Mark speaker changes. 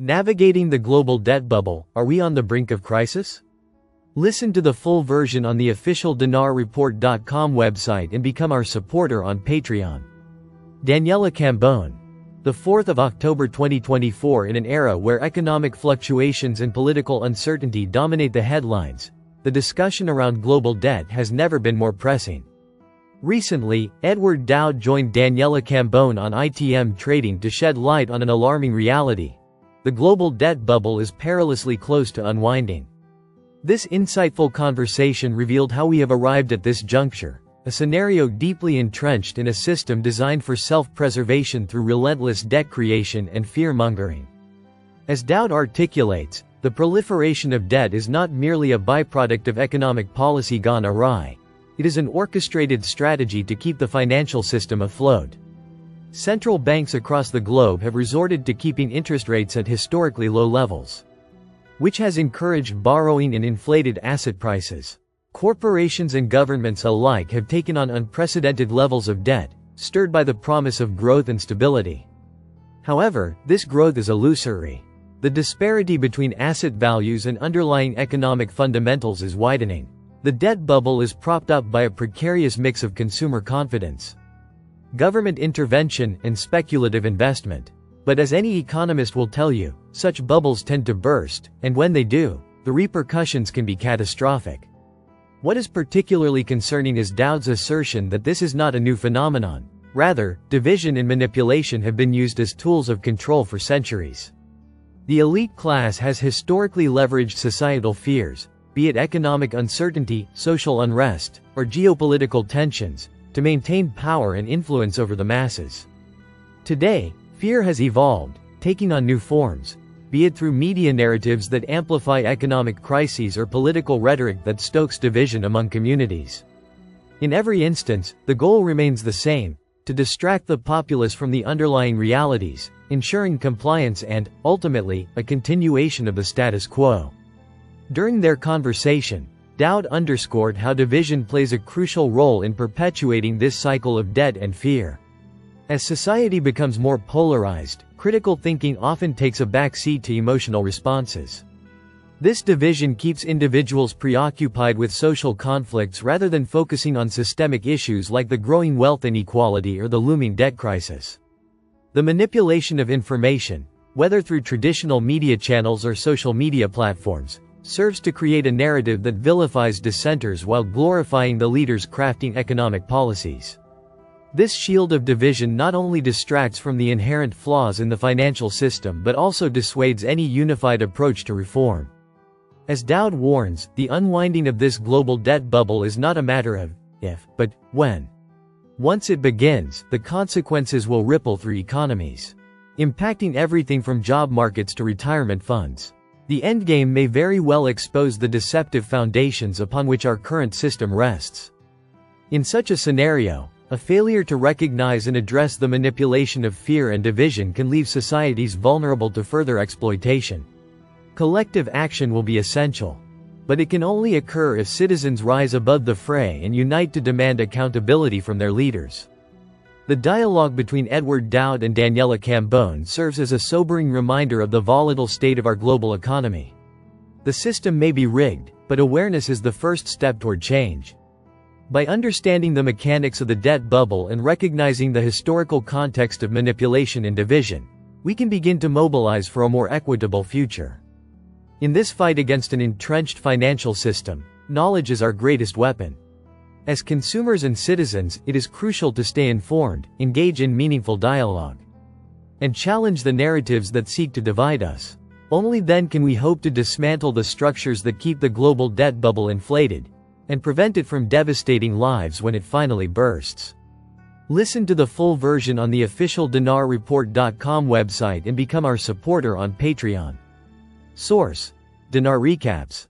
Speaker 1: Navigating the global debt bubble, are we on the brink of crisis? Listen to the full version on the official dinarreport.com website and become our supporter on Patreon. Daniela Cambone. The 4th of October 2024. In an era where economic fluctuations and political uncertainty dominate the headlines, the discussion around global debt has never been more pressing. Recently, Edward Dowd joined Daniela Cambone on ITM Trading to shed light on an alarming reality. The global debt bubble is perilously close to unwinding. This insightful conversation revealed how we have arrived at this juncture, a scenario deeply entrenched in a system designed for self-preservation through relentless debt creation and fear-mongering. As Dowd articulates, the proliferation of debt is not merely a byproduct of economic policy gone awry. It is an orchestrated strategy to keep the financial system afloat. Central banks across the globe have resorted to keeping interest rates at historically low levels, which has encouraged borrowing and inflated asset prices. Corporations and governments alike have taken on unprecedented levels of debt, stirred by the promise of growth and stability. However, this growth is illusory. The disparity between asset values and underlying economic fundamentals is widening. The debt bubble is propped up by a precarious mix of consumer confidence, government intervention, and speculative investment. But as any economist will tell you, such bubbles tend to burst, and when they do, the repercussions can be catastrophic. What is particularly concerning is Dowd's assertion that this is not a new phenomenon. Rather, division and manipulation have been used as tools of control for centuries. The elite class has historically leveraged societal fears, be it economic uncertainty, social unrest, or geopolitical tensions, to maintain power and influence over the masses. Today, fear has evolved, taking on new forms, be it through media narratives that amplify economic crises or political rhetoric that stokes division among communities. In every instance, the goal remains the same: to distract the populace from the underlying realities, ensuring compliance and, ultimately, a continuation of the status quo. During their conversation, Dowd underscored how division plays a crucial role in perpetuating this cycle of debt and fear. As society becomes more polarized, critical thinking often takes a backseat to emotional responses. This division keeps individuals preoccupied with social conflicts rather than focusing on systemic issues like the growing wealth inequality or the looming debt crisis. The manipulation of information, whether through traditional media channels or social media platforms, serves to create a narrative that vilifies dissenters while glorifying the leaders crafting economic policies. This shield of division not only distracts from the inherent flaws in the financial system but also dissuades any unified approach to reform. As Dowd warns, the unwinding of this global debt bubble is not a matter of if, but when. Once it begins, the consequences will ripple through economies, impacting everything from job markets to retirement funds. The endgame may very well expose the deceptive foundations upon which our current system rests. In such a scenario, a failure to recognize and address the manipulation of fear and division can leave societies vulnerable to further exploitation. Collective action will be essential, but it can only occur if citizens rise above the fray and unite to demand accountability from their leaders. The dialogue between Edward Dowd and Daniela Cambone serves as a sobering reminder of the volatile state of our global economy. The system may be rigged, but awareness is the first step toward change. By understanding the mechanics of the debt bubble and recognizing the historical context of manipulation and division, we can begin to mobilize for a more equitable future. In this fight against an entrenched financial system, knowledge is our greatest weapon. As consumers and citizens, it is crucial to stay informed, engage in meaningful dialogue, and challenge the narratives that seek to divide us. Only then can we hope to dismantle the structures that keep the global debt bubble inflated, and prevent it from devastating lives when it finally bursts. Listen to the full version on the official dinarreport.com website and become our supporter on Patreon. Source: Dinar Recaps.